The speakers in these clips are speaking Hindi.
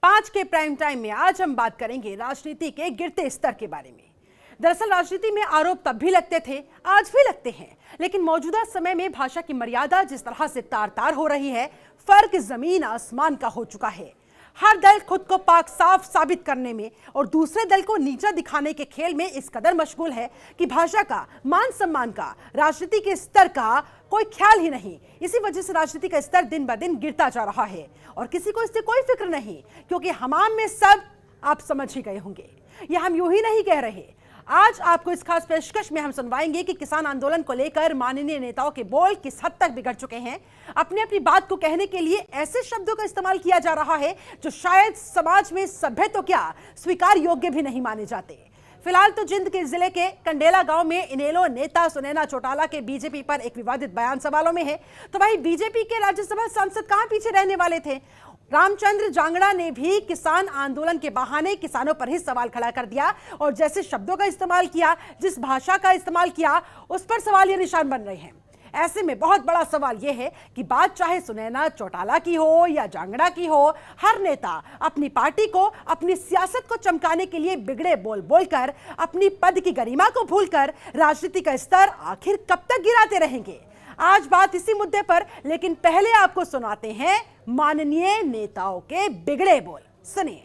5 के प्राइम टाइम में आज हम बात करेंगे राजनीति के गिरते स्तर के बारे में। दरअसल राजनीति में आरोप तब भी लगते थे, आज भी लगते हैं, लेकिन मौजूदा समय में भाषा की मर्यादा जिस तरह से तार तार हो रही है, फर्क जमीन आसमान का हो चुका है। हर दल खुद को पाक साफ साबित करने में और दूसरे दल को नीचा दिखाने के खेल में इस कदर मशगूल है कि भाषा का, मान सम्मान का, राजनीति के स्तर का कोई ख्याल ही नहीं। इसी वजह से राजनीति का स्तर दिन ब दिन गिरता जा रहा है और किसी को इससे कोई फिक्र नहीं, क्योंकि हमाम में सब आप समझ ही गए होंगे। यह हम यूं ही नहीं कह रहे। आज आपको इस खास पेशकश में हम सुनवाएंगे कि किसान आंदोलन को लेकर माननीय नेताओं के बोल किस हद तक बिगड़ चुके हैं। अपनी अपनी बात को कहने के लिए ऐसे शब्दों का इस्तेमाल किया जा रहा है जो शायद समाज में सभ्य तो क्या, स्वीकार योग्य भी नहीं माने जाते। फिलहाल तो जिंद के जिले के कंडेला गांव में इनेलो नेता सुनैना चौटाला के बीजेपी पर एक विवादित बयान सवालों में है, तो वहीं बीजेपी के राज्यसभा सांसद कहां पीछे रहने वाले थे। रामचंद्र जांगड़ा ने भी किसान आंदोलन के बहाने किसानों पर ही सवाल खड़ा कर दिया और जैसे शब्दों का इस्तेमाल किया, जिस भाषा का इस्तेमाल किया, उस पर सवाल ये निशान बन रहे हैं। ऐसे में बहुत बड़ा सवाल यह है कि बात चाहे सुनैना चौटाला की हो या जांगड़ा की हो, हर नेता अपनी पार्टी को, अपनी सियासत को चमकाने के लिए बिगड़े बोल बोलकर, अपनी पद की गरिमा को भूलकर राजनीति का स्तर आखिर कब तक गिराते रहेंगे। आज बात इसी मुद्दे पर, लेकिन पहले आपको सुनाते हैं माननीय नेताओं के बिगड़े बोल। सुनिए।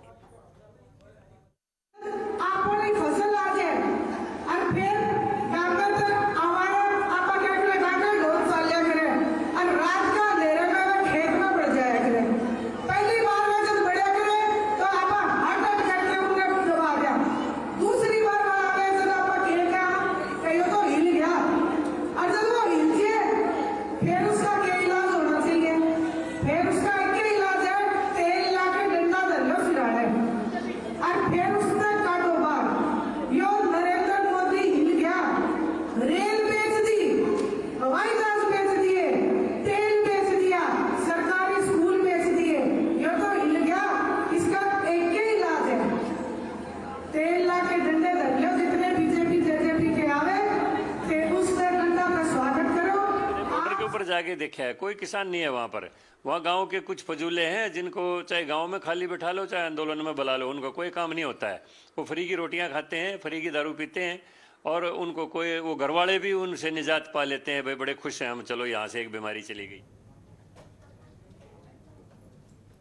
जाके देखा है, कोई किसान नहीं है वहाँ पर। वहाँ गांव के कुछ फजूले हैं जिनको चाहे गांव में खाली बैठा लो, चाहे आंदोलन में बुला लो, उनका कोई काम नहीं होता है। वो फ्री की रोटियां खाते हैं, फ्री की दारू पीते हैं और उनको कोई, वो घरवाले भी उनसे निजात पा लेते हैं, भाई बड़े खुश हैं हम, चलो यहाँ से एक बीमारी चली गई।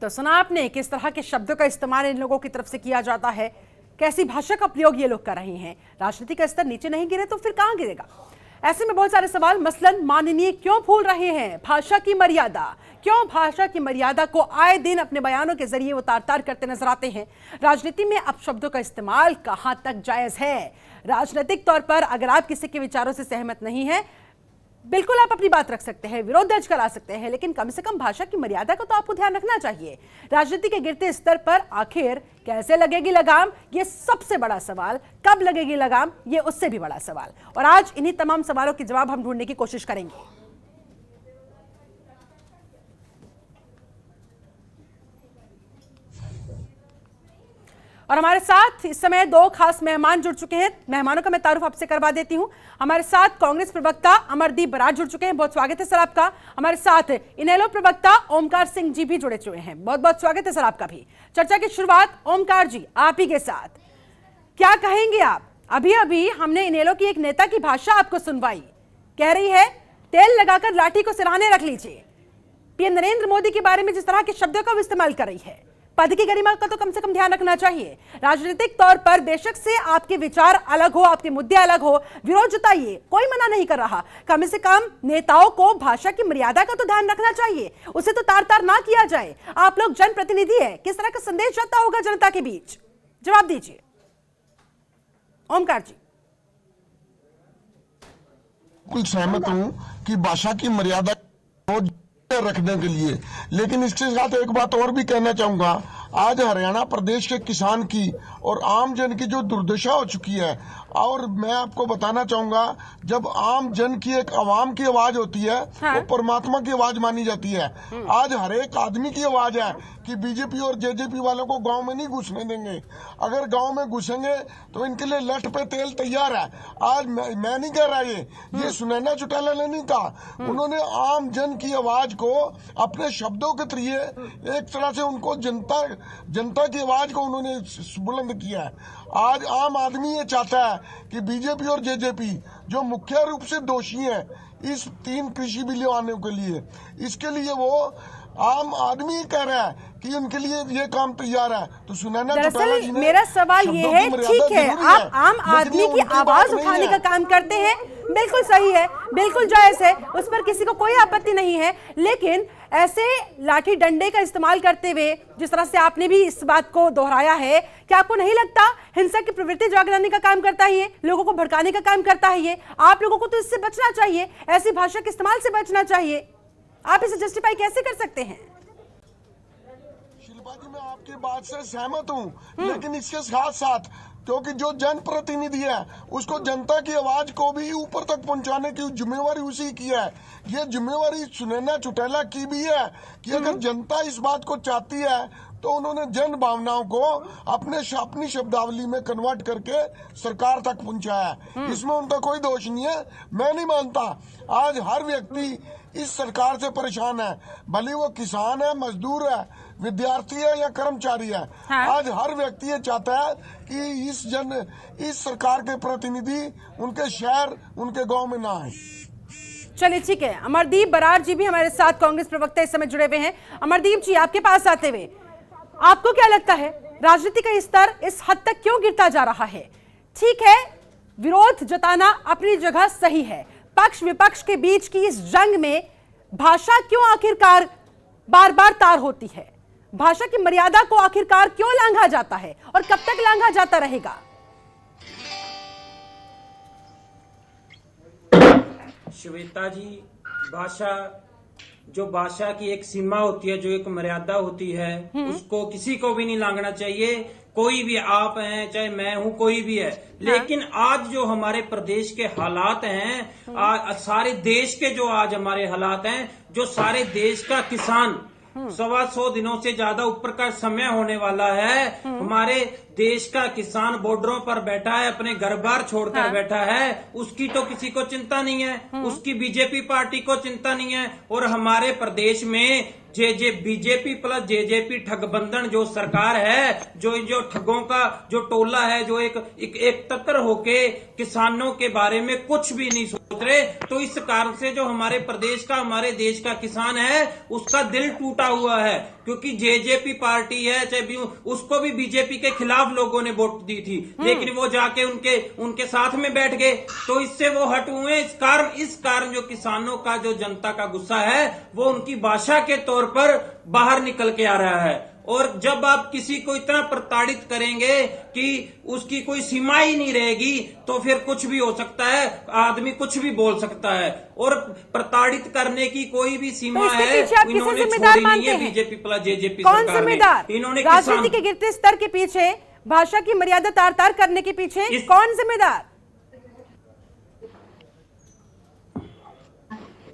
तो सुना आपने किस तरह के शब्दों का इस्तेमाल इन लोगों की तरफ से किया जाता है, कैसी भाषा का प्रयोग ये लोग कर रहे हैं। राजनीति का स्तर नीचे नहीं गिरे तो फिर कहां गिरेगा। ऐसे में बहुत सारे सवाल, मसलन माननीय क्यों भूल रहे हैं भाषा की मर्यादा, क्यों भाषा की मर्यादा को आए दिन अपने बयानों के जरिए वो तार तार करते नजर आते हैं। राजनीति में अब शब्दों का इस्तेमाल कहां तक जायज है। राजनीतिक तौर पर अगर आप किसी के विचारों से सहमत नहीं है, बिल्कुल आप अपनी बात रख सकते हैं, विरोध दर्ज करा सकते हैं, लेकिन कम से कम भाषा की मर्यादा को तो आपको ध्यान रखना चाहिए। राजनीति के गिरते स्तर पर आखिर कैसे लगेगी लगाम, ये सबसे बड़ा सवाल। कब लगेगी लगाम, ये उससे भी बड़ा सवाल। और आज इन्हीं तमाम सवालों के जवाब हम ढूंढने की कोशिश करेंगे। और हमारे साथ इस समय दो खास मेहमान जुड़ चुके हैं। मेहमानों का मैं तारुफ आपसे करवा देती हूं। हमारे साथ कांग्रेस प्रवक्ता अमरदीप बराड़ जुड़ चुके हैं, बहुत स्वागत है सर आपका। हमारे साथ इनेलो प्रवक्ता ओमकार सिंह जी भी जुड़े हुए हैं, बहुत बहुत स्वागत है सर आपका भी। चर्चा की शुरुआत ओमकार जी आप ही के साथ, क्या कहेंगे आप। अभी अभी हमने इनेलो की एक नेता की भाषा आपको सुनवाई, कह रही है तेल लगाकर लाठी को सिरहाने रख लीजिए। पीएम नरेंद्र मोदी के बारे में जिस तरह के शब्दों का इस्तेमाल कर रही है, पद की गरिमा का तो कम से कम ध्यान रखना चाहिए। राजनीतिक तौर पर बेशक से आपके विचार अलग हो, आपके मुद्दे अलग हो, विरोध जताइए, कोई मना नहीं कर रहा। कम से कम नेताओं को भाषा की मर्यादा का तो ध्यान रखना चाहिए, उसे तो तार तार ना किया जाए। आप लोग जनप्रतिनिधि है, किस तरह का संदेश जाता होगा जनता के बीच, जवाब दीजिए ओमकार जी। बिल्कुल सहमत हूं कि भाषा की मर्यादा रखने के लिए, लेकिन इसके साथ एक बात और भी कहना चाहूंगा। आज हरियाणा प्रदेश के किसान की और आम जन की जो दुर्दशा हो चुकी है, और मैं आपको बताना चाहूंगा, जब आम जन की एक आवाम की आवाज होती है, हाँ। वो परमात्मा की आवाज मानी जाती है। आज हर एक आदमी की आवाज है कि बीजेपी और जेजेपी वालों को गांव में नहीं घुसने देंगे। अगर गांव में घुसेंगे तो इनके लिए लठ पे तेल तैयार है। आज मैं नहीं कह रहा, ये सुनैना चौटाला ने नहीं कहा, उन्होंने आम जन की आवाज को अपने शब्दों के जरिए एक तरह से उनको जनता जनता की आवाज को उन्होंने बुलंद किया है। आज आम आदमी ये चाहता है कि बीजेपी और जेजेपी जो मुख्य रूप से दोषी हैं इस 3 कृषि बिलों आने के लिए, इसके लिए वो आम आदमी कह रहा है कि उनके लिए ये काम तैयार है। तो सुनैना चौटाला जी ने, मेरा सवाल ये है, ठीक है आप आम आदमी की आवाज उठाने का काम करते हैं, बिल्कुल सही है, बिल्कुल जायज है, उस पर किसी को कोई आपत्ति नहीं है, लेकिन ऐसे लाठी डंडे का इस्तेमाल करते हुए जिस तरह से आपने भी इस बात को दोहराया है, क्या आपको नहीं लगता हिंसा की प्रवृत्ति जागराने का काम करता है, ये लोगों को भड़काने का काम करता है, ये आप लोगों को तो इससे बचना चाहिए, ऐसी भाषा के इस्तेमाल से बचना चाहिए। आप इसे जस्टिफाई कैसे कर सकते हैं? शिल्पा जी, मैं आपकी बात से सहमत हूँ, लेकिन इसके साथ साथ क्योंकि जो जनप्रतिनिधि है उसको जनता की आवाज को भी ऊपर तक पहुंचाने की जिम्मेवारी उसी की है। ये जिम्मेवारी सुनैना चौटाला की भी है कि अगर जनता इस बात को चाहती है तो उन्होंने जन भावनाओं को अपनी शब्दावली में कन्वर्ट करके सरकार तक पहुंचाया है। इसमें उनका कोई दोष नहीं है। मैं नहीं मानता, आज हर व्यक्ति इस सरकार से परेशान है, भले वो किसान है, मजदूर है, विद्यार्थी है या कर्मचारी है। हाँ। आज हर व्यक्ति ये चाहता है कि इस सरकार के प्रतिनिधि उनके शहर, उनके गांव में ना आए। चलिए ठीक है, अमरदीप बरार जी भी हमारे साथ कांग्रेस प्रवक्ता इस समय जुड़े हुए हैं। अमरदीप जी, आपके पास आते हुए आपको क्या लगता है राजनीति का स्तर इस हद तक क्यों गिरता जा रहा है? ठीक है, विरोध जताना अपनी जगह सही है, पक्ष विपक्ष के बीच की इस जंग में भाषा क्यों आखिरकार बार बार तार होती है? भाषा की मर्यादा को आखिरकार क्यों लांघा जाता है और कब तक लांघा जाता रहेगा? श्वेता जी, भाषा की एक सीमा होती है, जो एक मर्यादा होती है, उसको किसी को भी नहीं लांघना चाहिए। कोई भी, आप हैं चाहे मैं हूं, कोई भी है। लेकिन आज जो हमारे प्रदेश के हालात हैं, सारे देश के जो आज हमारे हालात हैं, जो सारे देश का किसान 125 दिनों से ज्यादा ऊपर का समय होने वाला है, हमारे देश का किसान बॉर्डरों पर बैठा है, अपने घर बार छोड़कर बैठा है, उसकी तो किसी को चिंता नहीं है, उसकी बीजेपी पार्टी को चिंता नहीं है। और हमारे प्रदेश में बीजेपी प्लस जेजेपी ठगबंधन जो सरकार है, जो ठगों का जो टोला है, जो एक तत्र होके किसानों के बारे में कुछ भी नहीं सोच रहे। तो इस कारण से जो हमारे प्रदेश का, हमारे देश का किसान है, उसका दिल टूटा हुआ है, क्योंकि जेजेपी पार्टी है, चाहे उसको भी बीजेपी के खिलाफ लोगों ने वोट दी थी, लेकिन वो जाके उनके साथ में बैठ गए, तो इससे वो हट हुए। इस कारण जो किसानों का, जो जनता का गुस्सा है, वो उनकी भाषा के तौर पर बाहर निकल के आ रहा है। और जब आप किसी को इतना प्रताड़ित करेंगे कि उसकी कोई सीमा ही नहीं रहेगी, तो फिर कुछ भी हो सकता है, आदमी कुछ भी बोल सकता है। और प्रताड़ित करने की कोई भी सीमा है, इन्होंने छोड़ी नहीं है बीजेपी प्लस जेजेपी कौन सरकार जिम्मेदार? इन्होंने राजनीति के गिरते स्तर के पीछे, भाषा की मर्यादा तार तार करने के पीछे कौन जिम्मेदार?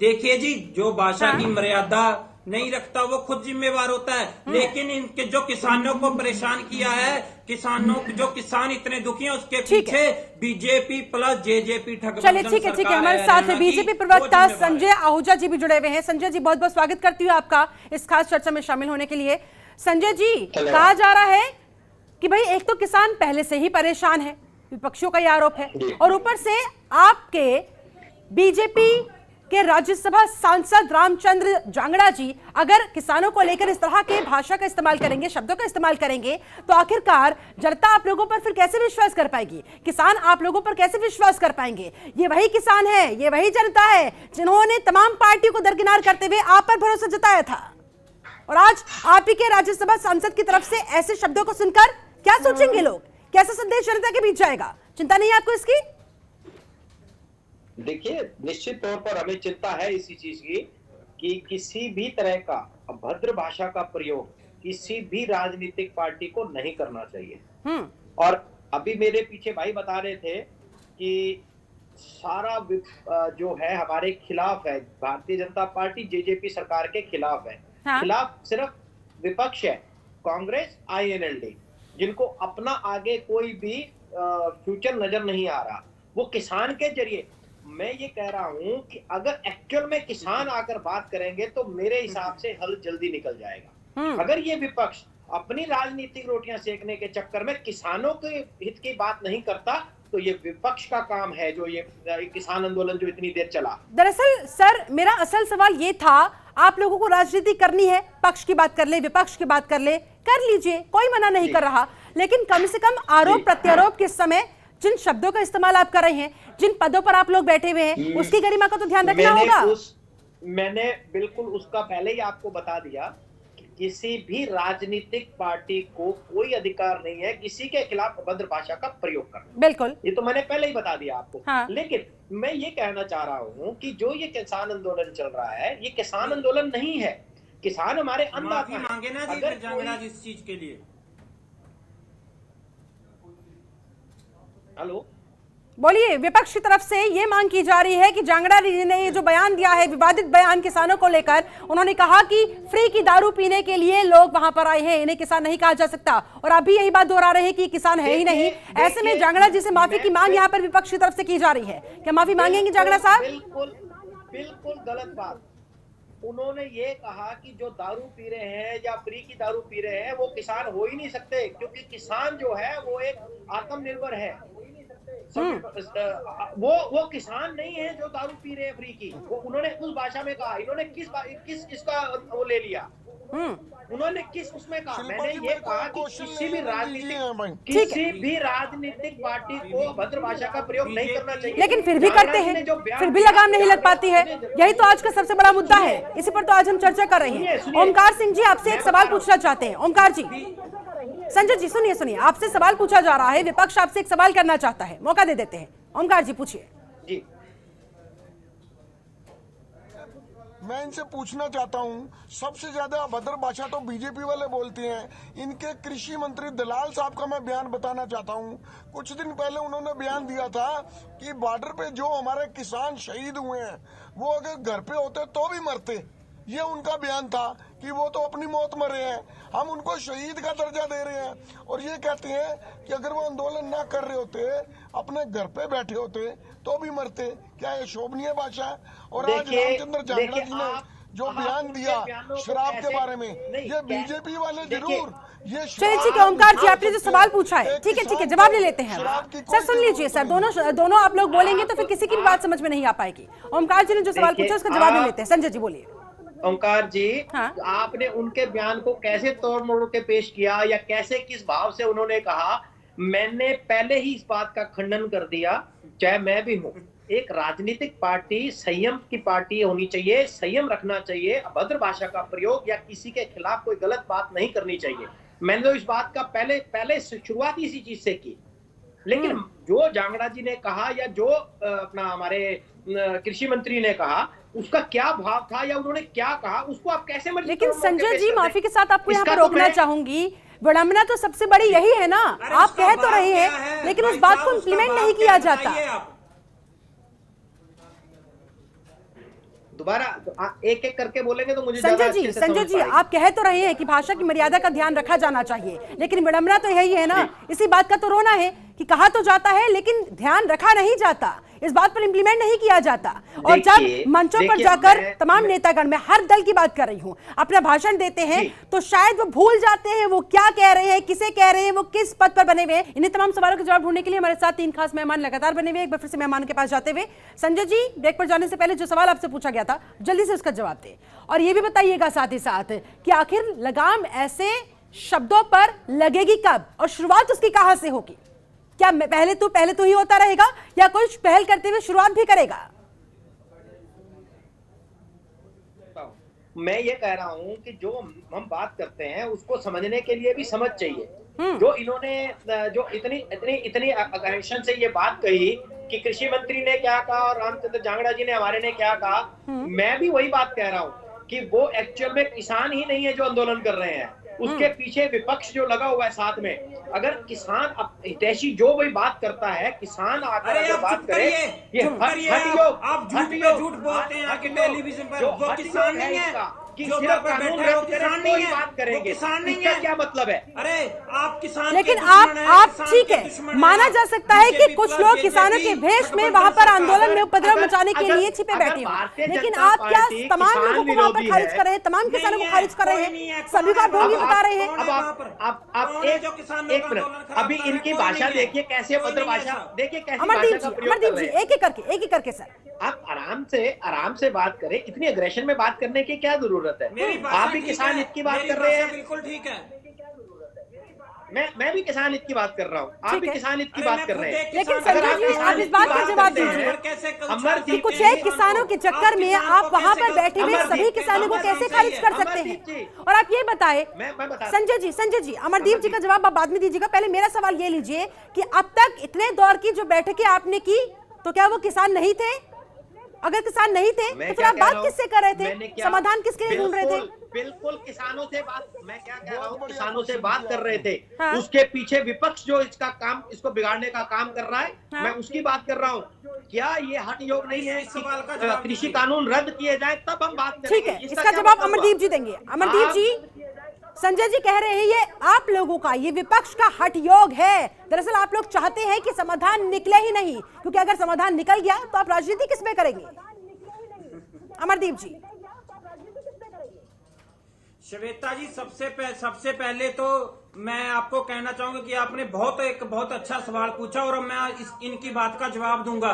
देखिए जी, जो भाषा की मर्यादा नहीं रखता वो खुद जिम्मेवार होता है, लेकिन इनके जो किसानों को परेशान किया है, जो किसान इतने दुखी हैं, उसके पीछे बीजेपी प्लस जेजेपी ठगबंधन। चलिए ठीक है, हमारे साथ बीजेपी प्रवक्ता संजय आहूजा जी भी जुड़े हुए हैं। संजय जी, बहुत बहुत स्वागत करती हूँ आपका इस खास चर्चा में शामिल होने के लिए। संजय जी, कहा जा रहा है कि भाई एक तो किसान पहले से ही परेशान है, विपक्षियों का यह आरोप है, और ऊपर से आपके बीजेपी के राज्यसभा सांसद रामचंद्र जांगड़ा जी अगर किसानों को लेकर इस तरह के भाषा का इस्तेमाल करेंगे, शब्दों का इस्तेमाल करेंगे, तो आखिरकार जनता आप लोगों पर फिर कैसे विश्वास कर पाएगी? किसान आप लोगों पर कैसे विश्वास कर पाएंगे? ये वही किसान है, ये वही जनता है जिन्होंने तमाम पार्टियों को दरकिनार करते हुए आप पर भरोसा जताया था, और आज आप ही के राज्यसभा सांसद की तरफ से ऐसे शब्दों को सुनकर क्या सोचेंगे लोग? कैसा संदेश जनता के बीच जाएगा? चिंता नहीं है आपको इसकी? देखिए, निश्चित तौर पर हमें चिंता है इसी चीज की कि किसी भी तरह का अभद्र भाषा का प्रयोग किसी भी राजनीतिक पार्टी को नहीं करना चाहिए। और अभी मेरे पीछे भाई बता रहे थे कि सारा जो है हमारे खिलाफ है, भारतीय जनता पार्टी जेजेपी सरकार के खिलाफ है। हाँ? खिलाफ सिर्फ विपक्ष है, कांग्रेस, INLD, जिनको अपना आगे कोई भी फ्यूचर नजर नहीं आ रहा। वो किसान के जरिए, मैं ये कह रहा हूं कि अगर एक्चुअल में किसान आकर बात करेंगे तो मेरे हिसाब से हल जल्दी निकल जाएगा। अगर ये विपक्ष अपनी राजनीतिक रोटियां सेकने के चक्कर में किसानों के हित की बात नहीं करता, तो ये विपक्ष का काम है जो ये किसान आंदोलन जो इतनी देर चला। दरअसल सर मेरा असल सवाल ये था, आप लोगों को राजनीति करनी है, पक्ष की बात कर ले, विपक्ष की बात कर ले, कर लीजिए, कोई मना नहीं कर रहा, लेकिन कम से कम आरोप प्रत्यारोप के समय जिन शब्दों का इस्तेमाल आप कर रहे हैं, जिन पदों पर आप लोग बैठे हुए हैं, उसकी गरिमा का तो ध्यान रखना होगा। मैंने बिल्कुल उसका पहले ही आपको बता दिया कि किसी भी राजनीतिक पार्टी को कोई अधिकार नहीं है किसी के खिलाफ अभद्र भाषा का प्रयोग करना। बिल्कुल, ये तो मैंने पहले ही बता दिया आपको। हाँ। लेकिन मैं ये कहना चाह रहा हूं कि जो ये किसान आंदोलन चल रहा है, ये किसान आंदोलन नहीं है। किसान हमारे अन्नदाता मांगे ना जी फिर जांगड़ा जी इस चीज के लिए। हेलो, बोलिए। विपक्ष की तरफ से ये मांग की जा रही है कि जांगड़ा जी ने ये जो बयान दिया है, विवादित बयान किसानों को लेकर, उन्होंने कहा कि फ्री की दारू पीने के लिए लोग वहां पर आए हैं, इन्हें किसान नहीं कहा जा सकता, और आप भी यही बात दोहरा रहे हैं कि किसान है ही नहीं। ऐसे में जांगड़ा जी से माफी की मांग यहाँ पर विपक्ष की तरफ से की जा रही है, क्या माफी मांगेंगे जांगड़ा साहब? बिल्कुल बिल्कुल गलत बात। उन्होंने ये कहा कि जो दारू पी रहे हैं या फ्री की दारू पी रहे हैं वो किसान हो ही नहीं सकते, क्योंकि किसान जो है वो एक आत्मनिर्भर है। वो किसान नहीं है जो दारू पी रहे हैं फ्री की। वो उन्होंने उस भाषा में कहा। इन्होंने किस इसका वो ले लिया, उन्होंने किस उसमें कहा? मैंने ये कहा कि किसी भी राजनीतिक पार्टी को भद्र भाषा का प्रयोग नहीं करना चाहिए, लेकिन फिर भी करते हैं, फिर भी लगाम नहीं लग पाती है। यही तो आज का सबसे बड़ा मुद्दा है, इसी पर तो आज हम चर्चा कर रहे हैं। ओमकार सिंह जी आपसे एक सवाल पूछना चाहते हैं। ओमकार जी, संजय जी सुनिए, आपसे सवाल पूछा जा रहा है, विपक्ष आपसे एक सवाल करना चाहता है, मौका दे देते हैं। ओमकार जी पूछिए। जी, मैं इनसे पूछना चाहता हूं, सबसे ज्यादा अभद्र भाषा तो बीजेपी वाले बोलते हैं। इनके कृषि मंत्री दलाल साहब का मैं बयान बताना चाहता हूं। कुछ दिन पहले उन्होंने बयान दिया था कि बॉर्डर पे जो हमारे किसान शहीद हुए हैं वो अगर घर पे होते तो भी मरते। ये उनका बयान था कि वो तो अपनी मौत मरे हैं, हम उनको शहीद का दर्जा दे रहे हैं। और ये कहते हैं कि अगर वो आंदोलन ना कर रहे होते, अपने घर पे बैठे होते तो भी मरते। क्या ये शोभनीय भाषा है? और आज रामचंद्र जांगड़ा जी ने जो बयान दिया शराब के बारे में, ये बीजेपी वाले जरूर ये चलिए ठीक है। ओमकार जी आपने जो सवाल पूछा है, ठीक है जवाब ले लेते हैं। सर सुन लीजिए सर, दोनों आप लोग बोलेंगे तो फिर किसी की भी बात समझ में नहीं आ पाएगी। ओमकार जी ने जो सवाल पूछा उसका जवाब ले लेते हैं। संजय जी बोलिए। ओंकार जी, हाँ? आपने उनके बयान को कैसे तोड़ मोड़ के पेश किया या कैसे किस भाव से उन्होंने कहा? मैंने पहले ही इस बात का खंडन कर दिया, चाहे मैं भी हूं। एक राजनीतिक पार्टी संयम की पार्टी होनी चाहिए, संयम रखना चाहिए, अभद्र भाषा का प्रयोग या किसी के खिलाफ कोई गलत बात नहीं करनी चाहिए। मैंने तो इस बात का पहले शुरुआत इसी चीज से की। लेकिन जो जांगड़ा जी ने कहा या जो अपना हमारे कृषि मंत्री ने कहा, उसका क्या भाव था या उन्होंने क्या कहा, उसको आप कैसे? लेकिन संजय जी माफी के साथ आपको यहाँ पर रोकना चाहूंगी, विडंबना तो सबसे बड़ी यही है ना। आप कह तो रहे हैं लेकिन उस बात को इम्प्लीमेंट नहीं किया जाता। दोबारा एक एक करके बोलेंगे तो मुझे संजय जी आप कह तो रहे हैं कि भाषा की मर्यादा का ध्यान रखा जाना चाहिए, लेकिन विडंबना तो यही है ना। इसी बात का तो रोना है कि कहा तो जाता है लेकिन ध्यान रखा नहीं जाता, इस बात पर इंप्लीमेंट नहीं किया जाता। और जब मंचों पर जाकर तमाम नेतागण, मैं हर दल की बात कर रही हूं, अपना भाषण देते हैं तो शायद वो भूल जाते हैं वो क्या कह रहे हैं, किसे कह रहे हैं, वो किस पद पर बने हुए हैं। इन्हीं तमाम सवालों के जवाब ढूंढने के लिए हमारे साथ 3 खास मेहमान लगातार बने हुए। एक बार फिर से मेहमानों के पास जाते हुए, संजय जी ब्रेक पर जाने से पहले जो सवाल आपसे पूछा गया था जल्दी से उसका जवाब दें, और ये भी बताइएगा साथ ही साथ कि आखिर लगाम ऐसे शब्दों पर लगेगी कब और शुरुआत उसकी कहां से होगी? क्या पहले तो ही होता रहेगा या कोई पहल करते हुए शुरुआत भी करेगा? मैं ये कह रहा हूं कि जो हम बात करते हैं उसको समझने के लिए भी समझ चाहिए। जो इन्होंने जो इतनी अटेंशन से ये बात कही कि कृषि मंत्री ने क्या कहा और रामचंद्र जांगड़ा जी ने हमारे ने क्या कहा, मैं भी वही बात कह रहा हूं कि वो एक्चुअल में किसान ही नहीं है जो आंदोलन कर रहे हैं, उसके पीछे विपक्ष जो लगा हुआ है साथ में। अगर किसान हितैषी जो वही बात करता है, किसान आकर अगर बात करे, ये आप झूठ बोलते हैं टेलीविजन पर, वो किसान नहीं है, कि जो सिर्फ पर कानून बैठा है वो रद्द करें किसान तो नहीं ही है, बात करेंगे, किसान नहीं इसका है। क्या मतलब है? अरे आप किसान लेकिन के दुश्मन हैं, आप किसान ठीक के है, दुश्मन हैं माना आप। जा सकता है कि बीजेपी कुछ प्लस लोग जेजेपी, किसानों के भेष में वहां पर आंदोलन में उपद्रव मचाने के लिए छिपे बैठे हो, लेकिन आप क्या तमाम लोगों को वहां पर खारिज कर रहे हैं, तमाम किसानों को खारिज कर रहे हैं, सभी को आप ढोंगी बता रहे हैं? अब एक मिनट, अभी इनकी भाषा देखिए कैसे अभद्र भाषा, देखिए कैसी भाषा का प्रयोग कर अमरदीप जी, रहे हैं। एक एक करके सर आप आराम से बात करें, इतनी अग्रेशन में बात करने की क्या जरूरत है? मेरी आप भी किसान हित की बात कर रहे हैं, बिल्कुल ठीक है, मैं भी किसान हित की बात कर रहा हूँ, आप भी किसान हित की बात कर रहे हैं। लेकिन संजय जी आप इस बात का जवाब दीजिए कि कुछ एक किसानों के चक्कर में आप वहां पर बैठे हुए सभी किसानों को कैसे खारिज कर सकते हैं? और आप ये बताएं संजय जी, अमरदीप जी का जवाब आप बाद में दीजिएगा, पहले मेरा सवाल ये लीजिए कि अब तक इतने दौर की जो बैठकें आपने की तो क्या वो किसान नहीं थे? अगर किसान नहीं थे तो फिर आप बात किससे कर रहे थे, समाधान किसके लिए ढूंढ रहे थे? बिल्कुल किसानों से बात, मैं क्या कह रहा हूँ, किसानों से बात कर रहे थे। हाँ। उसके पीछे विपक्ष जो इसका काम, इसको बिगाड़ने का काम कर रहा है, हाँ। मैं उसकी बात कर रहा हूँ। क्या ये हट योग नहीं है कि कृषि कानून रद्द किए जाए तब हम बात करेंगे? ठीक है, इसका जवाब अमरदीप जी देंगे। अमरदीप जी, संजय जी कह रहे हैं ये आप लोगों का, ये विपक्ष का हट योग है। दरअसल आप लोग चाहते हैं कि समाधान निकले ही नहीं, क्योंकि अगर समाधान निकल गया तो आप राजनीति किस पे करेंगे? अमरदीप जी। श्वेता जी, सबसे पहले तो मैं आपको कहना चाहूंगा कि आपने बहुत अच्छा सवाल पूछा और मैं इनकी बात का जवाब दूंगा।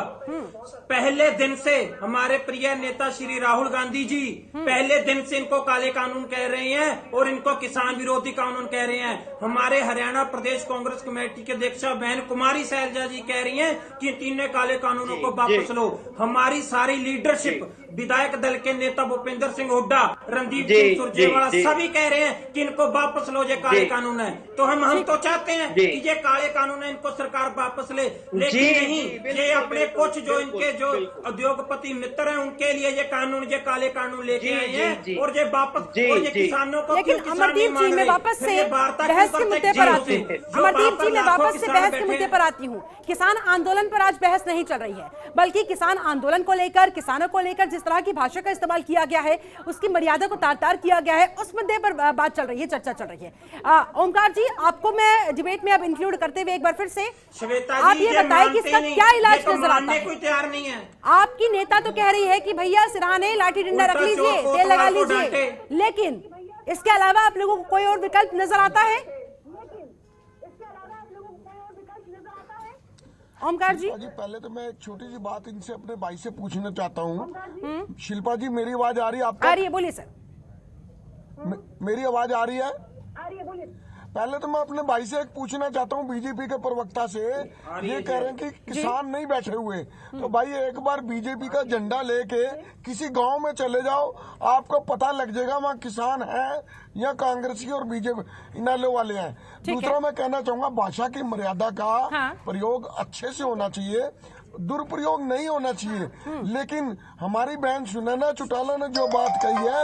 पहले दिन से हमारे प्रिय नेता श्री राहुल गांधी जी पहले दिन से इनको काले कानून कह रहे हैं और इनको किसान विरोधी कानून कह रहे हैं। हमारे हरियाणा प्रदेश कांग्रेस कमेटी के अध्यक्ष बहन कुमारी शैलजा जी कह रही हैं कि तीनों काले कानूनों को वापस लो। हमारी सारी लीडरशिप, विधायक दल के नेता भूपेंद्र सिंह हुड्डा, रणदीप सिंह सुरजेवाला सभी कह रहे हैं कि इनको वापस लो, ये काले कानून है। तो हम तो चाहते हैं कि ये काले कानून है, इनको सरकार वापस ले, लेकिन नहीं, ये अपने कुछ जो इनके जो उद्योगपति मित्र हैं उनके लिए ये कानून, ये काले कानून लेके आए हैं और ये वापस, और ये किसानों को, लेकिन अमरदीप जी मैं वापस से बहस के मुद्दे पर आती हूँ। अमरदीप जी मैं वापस से बहस के मुद्दे पर आती हूँ। किसान आंदोलन पर आज बहस नहीं चल रही है, बल्कि किसान आंदोलन को लेकर, किसानों को लेकर जिस तरह की भाषा का इस्तेमाल किया गया है, उसकी मर्यादा को तार-तार किया गया है, उस मुद्दे पर बात चल रही है, चर्चा चल रही है। ओमकार जी, आपको मैं डिबेट में अब इंक्लूड करते हुए एक बार फिर से आप ये बताएं कि इसका क्या इलाज नजर आता है? कोई तैयार नहीं है। आपकी नेता तो कह रही है कि भैया सिरहाने लाठी डंडा रख लीजिए, तेल लगा लीजिए, लेकिन इसके अलावा आप लोगों को कोई और विकल्प नजर आता है? ओमकार जी, पहले तो मैं एक छोटी सी बात इनसे अपने भाई से पूछना चाहता हूँ। शिल्पा जी, मेरी आवाज आ रही है आपको? आ रही है, बोलिए सर। मेरी आवाज आ रही है? पहले तो मैं अपने भाई से एक पूछना चाहता हूँ, बीजेपी के प्रवक्ता से, ये कह रहे हैं कि किसान नहीं बैठे हुए, तो भाई एक बार बीजेपी का झंडा लेके किसी गांव में चले जाओ, आपको पता लग जाएगा वहाँ किसान है या कांग्रेसी और बीजेपी इनालो वाले हैं। दूसरा मैं कहना चाहूंगा, भाषा की मर्यादा का प्रयोग अच्छे से होना चाहिए, दुरुपयोग नहीं होना चाहिए। लेकिन हमारी बहन सुनैना चौटाला ने जो बात कही है,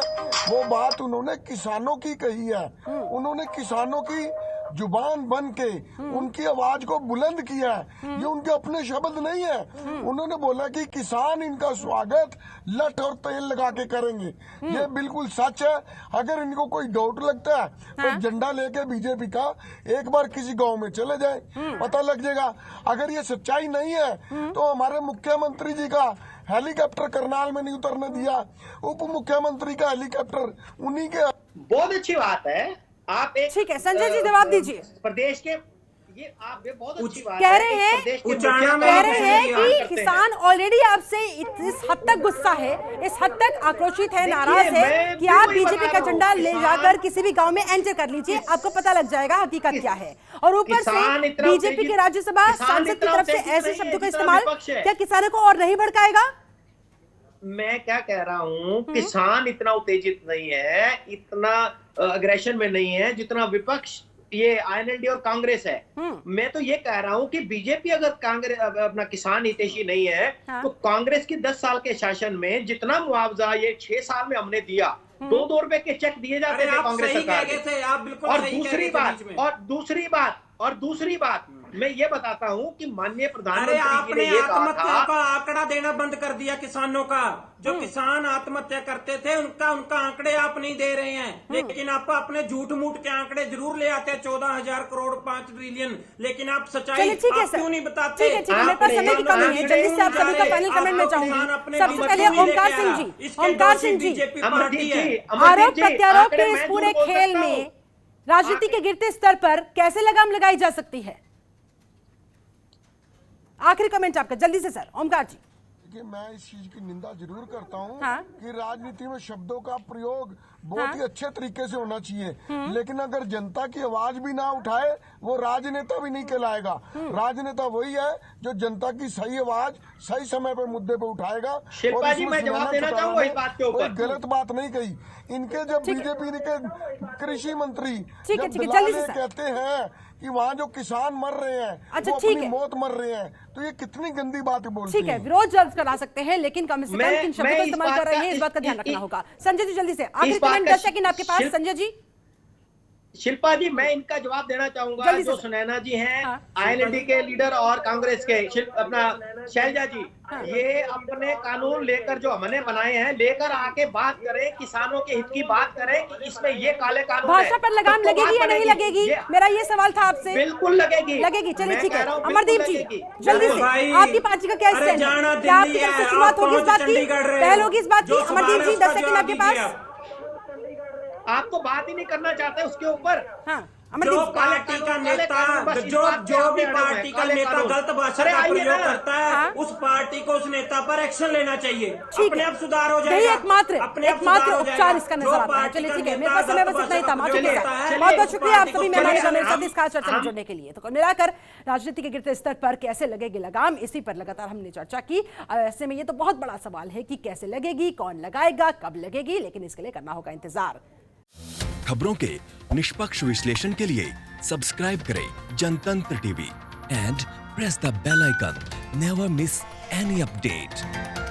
वो बात उन्होंने किसानों की कही है। उन्होंने किसानों की जुबान बन के उनकी आवाज को बुलंद किया है, ये उनके अपने शब्द नहीं है। उन्होंने बोला कि किसान इनका स्वागत लठ और तेल लगा के करेंगे, ये बिल्कुल सच है। अगर इनको कोई डाउट लगता है तो झंडा लेके बीजेपी का एक बार किसी गांव में चले जाए, पता लग जाएगा। अगर ये सच्चाई नहीं है तो हमारे मुख्यमंत्री जी का हेलीकॉप्टर करनाल में नहीं उतरने दिया, उप मुख्यमंत्री का हेलीकॉप्टर उन्हीं के। बहुत अच्छी बात है, आप एक, ठीक है संजय जी जवाब दीजिए। प्रदेश के ये आप बहुत अच्छी बात कह रहे हैं कि किसान ऑलरेडी आपसे इस हद तक गुस्सा है, इस हद तक आक्रोशित है, नाराज है कि आप बीजेपी का झंडा ले जाकर किसी भी गांव में एंटर कर लीजिए, आपको पता लग जाएगा हकीकत क्या है। और ऊपर से बीजेपी की राज्यसभा सांसद की तरफ से ऐसे शब्दों का इस्तेमाल क्या किसानों को और नहीं भड़काएगा? मैं क्या कह रहा हूँ, किसान इतना उत्तेजित नहीं है, इतना अग्रेशन में नहीं है जितना विपक्ष, ये आईएनएलडी और कांग्रेस है। मैं तो ये कह रहा हूँ कि बीजेपी अगर कांग्रेस अपना किसान हितैषी नहीं है, तो कांग्रेस की 10 साल के शासन में जितना मुआवजा ये 6 साल में हमने दिया, 2-2 रुपए के चेक दिए जाते थे कांग्रेस सरकार के। और दूसरी बात मैं ये बताता हूँ कि माननीय अरे प्रधानमंत्री जी ने आपने ये कहा आत्महत्या था। का आंकड़ा देना बंद कर दिया किसानों का। जो किसान आत्महत्या करते थे उनका आंकड़े आप नहीं दे रहे हैं, लेकिन आप अपने झूठ मूठ के आंकड़े जरूर ले आते हैं, 14,000 करोड़ 5 ट्रिलियन, लेकिन आप सच्चाई चलिए ठीक है आप सर, क्यों नहीं बताते? ठीक है मेरे पास समय की कमी है, जल्दी से आप सभी का फाइनल कमेंट में चाहूंगी। सबसे पहले ओमकार सिंह जी, ओमकार सिंह जी, आरोप प्रत्यारोप के इस पूरे खेल में राजनीति के गिरते स्तर पर कैसे लगाम लगाई जा सकती है? आखिरी कमेंट आपका जल्दी से सर, ओमकार जी। देखिए, मैं इस चीज की निंदा जरूर करता हूँ हाँ। कि राजनीति में शब्दों का प्रयोग बहुत ही अच्छे तरीके से होना चाहिए, लेकिन अगर जनता की आवाज भी ना उठाए वो राजनेता भी नहीं कहलाएगा। राजनेता वही है जो जनता की सही आवाज सही समय पे मुद्दे पे उठाएगा। शिल्पा जी, मैं जवाब देना चाहूंगा इस बात के ऊपर। कोई गलत बात नहीं कही। इनके जब बीजेपी के कृषि मंत्री ठीक है, जब जल्दी से कहते हैं कि वहाँ जो किसान मर रहे हैं, अच्छा, वो ठीक अपनी है। मौत मर रहे हैं, तो ये कितनी गंदी बात बोलती ठीक है, विरोध जल्द करा सकते हैं, लेकिन कम से कम किन शब्दों का इस्तेमाल कर रहे हैं इस बात का ध्यान रखना होगा। संजय जी जल्दी से आखिरी कमेंट 10 सेकंड आपके पास, संजय जी। शिल्पा जी, मैं इनका जवाब देना चाहूंगा। जो सुनैना जी हैं, आईएनएलडी के लीडर और कांग्रेस के अपना शैलजा जी, ये अपने कानून लेकर जो हमने बनाए हैं लेकर आके बात करें, किसानों के हित की बात करें कि इसमें ये काले कानून भाषा पर लगाम लगेगी या नहीं लगेगी, मेरा ये सवाल था आपसे। बिल्कुल लगेगी, लगेगी। चलिए ठीक है, मैं कह रहा हूं, अमरदीप जी बिल्कुल जल्दी लगेगी। से, आपकी पार्टी का क्या स्टैंड है? क्या आपकी तरफ से शुरुआत होगी इस बात की, पहल होगी इस बात की? अमरदीप जी 10 सेकंड आपके पास। आपको बात ही नहीं करना चाहते उसके ऊपर। हाँ, जो पार्टी का नेता जो भी पार्टी का नेता गलत भाषा का प्रयोग करता है, उस पार्टी को उस नेता पर एक्शन लेना चाहिए, अपने आप सुधार हो जाएगा। एकमात्र उपचार इसका नजर आता है। चलिए ठीक है, मेरे पास समय बस इतना ही था। बहुत बहुत शुक्रिया आप सभी मेहमानों का मेरे साथ इस खास चर्चा में जुड़ने के लिए। तो कुल मिलाकर राजनीति के गिरते स्तर पर कैसे लगेगी लगाम, इसी पर लगातार हमने चर्चा की। ऐसे में ये तो बहुत बड़ा सवाल है कि कैसे लगेगी, कौन लगाएगा, कब लगेगी, लेकिन इसके लिए करना होगा इंतजार। खबरों के निष्पक्ष विश्लेषण के लिए सब्सक्राइब करें Jantantra TV and press the bell icon. Never miss any update.